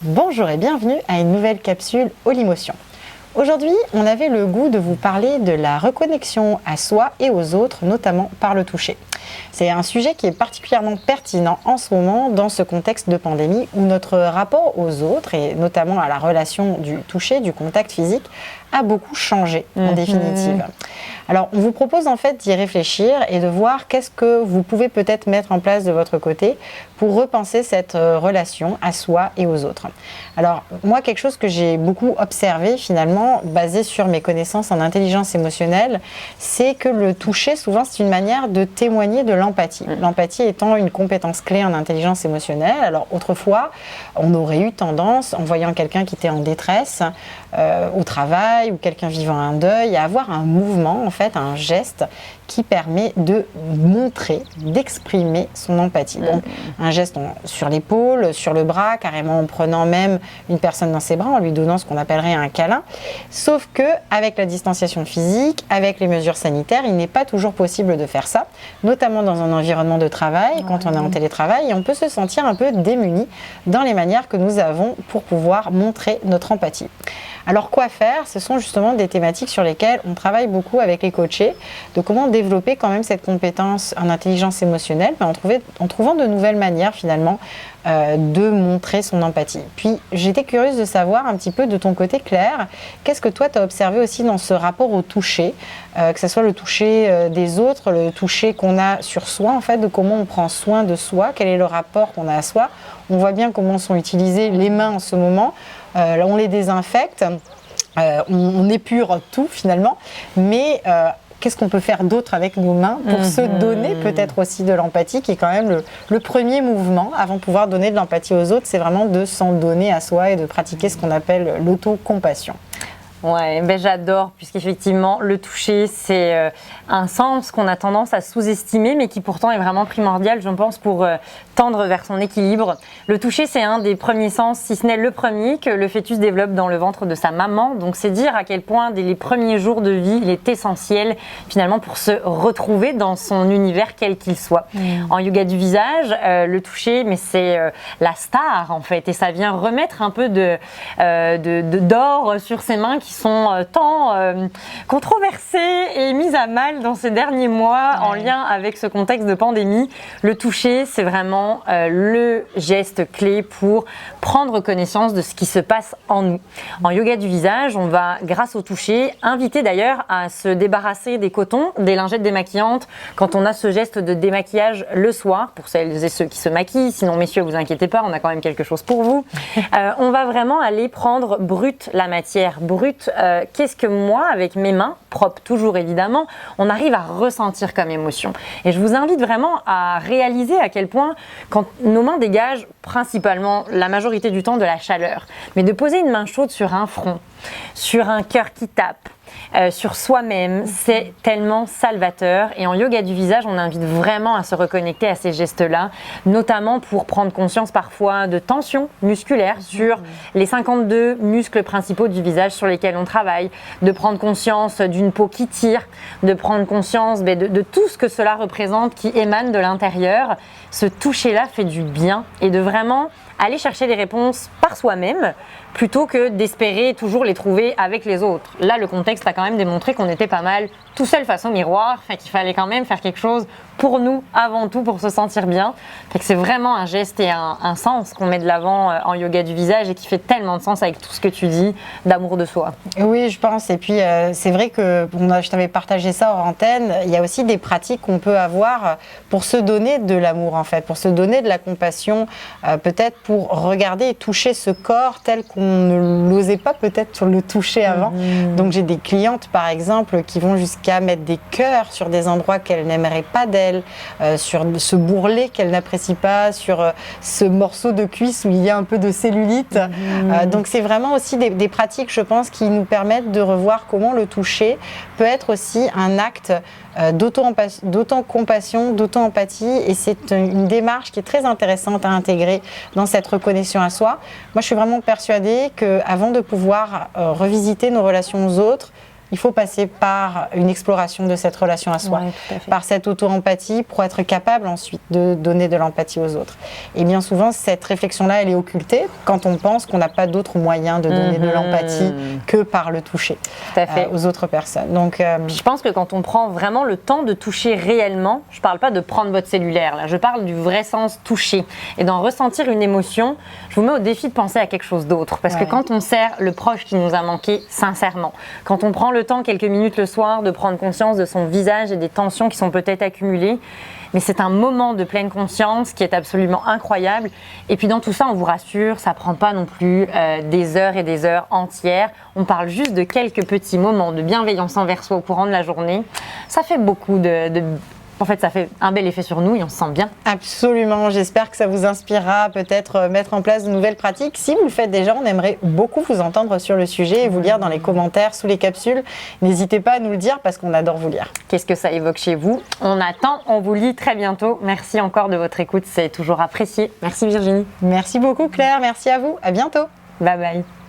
Bonjour et bienvenue à une nouvelle capsule All-Emotion. Aujourd'hui, on avait le goût de vous parler de la reconnexion à soi et aux autres, notamment par le toucher. C'est un sujet qui est particulièrement pertinent en ce moment dans ce contexte de pandémie où notre rapport aux autres et notamment à la relation du toucher, du contact physique, a beaucoup changé en définitive. Alors, on vous propose en fait d'y réfléchir et de voir qu'est-ce que vous pouvez peut-être mettre en place de votre côté pour repenser cette relation à soi et aux autres. Alors, moi, quelque chose que j'ai beaucoup observé finalement, basé sur mes connaissances en intelligence émotionnelle, c'est que le toucher, souvent, c'est une manière de témoigner de l'empathie. L'empathie étant une compétence clé en intelligence émotionnelle. Alors, autrefois, on aurait eu tendance, en voyant quelqu'un qui était en détresse au travail ou quelqu'un vivant un deuil, à avoir un mouvement, en fait, un geste qui permet de montrer, d'exprimer son empathie. Donc, un geste sur l'épaule, sur le bras, carrément en prenant même une personne dans ses bras, en lui donnant ce qu'on appellerait un câlin. Sauf que, avec la distanciation physique, avec les mesures sanitaires, il n'est pas toujours possible de faire ça, notamment dans un environnement de travail, quand on est en télétravail, et on peut se sentir un peu démuni dans les manières que nous avons pour pouvoir montrer notre empathie. Alors quoi faire? Ce sont justement des thématiques sur lesquelles on travaille beaucoup avec les coachés, de comment développer quand même cette compétence en intelligence émotionnelle, mais en trouvant de nouvelles manières finalement de montrer son empathie. Puis j'étais curieuse de savoir un petit peu de ton côté, Claire, qu'est-ce que toi tu as observé aussi dans ce rapport au toucher, que ce soit le toucher des autres, le toucher qu'on a sur soi, en fait, de comment on prend soin de soi, quel est le rapport qu'on a à soi. On voit bien comment sont utilisées les mains en ce moment. Là, on les désinfecte, on épure tout finalement, mais qu'est-ce qu'on peut faire d'autre avec nos mains pour se donner peut-être aussi de l'empathie, qui est quand même le premier mouvement avant de pouvoir donner de l'empathie aux autres, c'est vraiment de s'en donner à soi et de pratiquer ce qu'on appelle l'autocompassion. Ouais, ben j'adore, puisqu'effectivement, le toucher, c'est un sens qu'on a tendance à sous-estimer, mais qui pourtant est vraiment primordial, je pense, pour tendre vers son équilibre. Le toucher, c'est un des premiers sens, si ce n'est le premier, que le fœtus développe dans le ventre de sa maman. Donc, c'est dire à quel point, dès les premiers jours de vie, il est essentiel, finalement, pour se retrouver dans son univers, quel qu'il soit. En yoga du visage, le toucher, mais c'est la star, en fait, et ça vient remettre un peu d'or sur ses mains qui sont tant controversées et mises à mal dans ces derniers mois en lien avec ce contexte de pandémie. Le toucher, c'est vraiment le geste clé pour prendre connaissance de ce qui se passe en nous. En yoga du visage, on va, grâce au toucher, inviter d'ailleurs à se débarrasser des cotons, des lingettes démaquillantes quand on a ce geste de démaquillage le soir, pour celles et ceux qui se maquillent. Sinon, messieurs, vous inquiétez pas, on a quand même quelque chose pour vous. On va vraiment aller prendre brute la matière, brute. Qu'est-ce que moi, avec mes mains, propres toujours évidemment, on arrive à ressentir comme émotion. Et je vous invite vraiment à réaliser à quel point, quand nos mains dégagent principalement la majorité du temps de la chaleur, mais de poser une main chaude sur un front, sur un cœur qui tape, sur soi-même, c'est tellement salvateur. Et en yoga du visage, on invite vraiment à se reconnecter à ces gestes-là, notamment pour prendre conscience parfois de tensions musculaires sur les 52 muscles principaux du visage sur lesquels on travaille, de prendre conscience d'une peau qui tire, de prendre conscience de tout ce que cela représente qui émane de l'intérieur. Ce toucher-là fait du bien et de vraiment aller chercher les réponses par soi-même plutôt que d'espérer toujours les trouver avec les autres. Là, le contexte a quand même démontré qu'on était pas mal tout seul face au miroir, fait qu'il fallait quand même faire quelque chose pour nous avant tout, pour se sentir bien. Fait que c'est vraiment un geste et un sens qu'on met de l'avant en yoga du visage et qui fait tellement de sens avec tout ce que tu dis d'amour de soi. Oui, je pense. Et puis, c'est vrai que je t'avais partagé ça hors antenne. Il y a aussi des pratiques qu'on peut avoir pour se donner de l'amour, en fait, pour se donner de la compassion, peut-être pour regarder et toucher ce corps tel qu'on ne l'osait pas peut-être sur le toucher avant. Donc, j'ai des clientes, par exemple, qui vont jusqu'à mettre des cœurs sur des endroits qu'elles n'aimeraient pas d'elles, sur ce bourrelet qu'elles n'apprécient pas, sur ce morceau de cuisse où il y a un peu de cellulite. Donc, c'est vraiment aussi des pratiques, je pense, qui nous permettent de revoir comment le toucher peut être aussi un acte d'auto-compassion, d'auto-empathie, et c'est une démarche qui est très intéressante à intégrer dans cette reconnexion à soi. Moi, je suis vraiment persuadée qu'avant de pouvoir revisiter nos relations aux autres, il faut passer par une exploration de cette relation à soi, Ouais, tout à fait. par cette auto-empathie pour être capable ensuite de donner de l'empathie aux autres. Et bien souvent, cette réflexion-là, elle est occultée quand on pense qu'on n'a pas d'autre moyen de donner de l'empathie que par le toucher Tout à fait. aux autres personnes. Donc, Je pense que quand on prend vraiment le temps de toucher réellement, je ne parle pas de prendre votre cellulaire, là, je parle du vrai sens toucher et d'en ressentir une émotion, je vous mets au défi de penser à quelque chose d'autre. Parce que quand on sert le proche qui nous a manqué sincèrement, quand on prend le temps quelques minutes le soir de prendre conscience de son visage et des tensions qui sont peut-être accumulées, mais c'est un moment de pleine conscience qui est absolument incroyable. Et puis dans tout ça, on vous rassure, ça ne prend pas non plus des heures et des heures entières. On parle juste de quelques petits moments de bienveillance envers soi au courant de la journée. Ça fait beaucoup En fait, ça fait un bel effet sur nous et on se sent bien. absolument, j'espère que ça vous inspirera peut-être mettre en place de nouvelles pratiques. Si vous le faites déjà, on aimerait beaucoup vous entendre sur le sujet et vous lire dans les commentaires sous les capsules. N'hésitez pas à nous le dire parce qu'on adore vous lire. Qu'est-ce que ça évoque chez vous? On attend, on vous lit très bientôt. Merci encore de votre écoute, c'est toujours apprécié. Merci Virginie. Merci beaucoup Claire, merci à vous, à bientôt. Bye bye.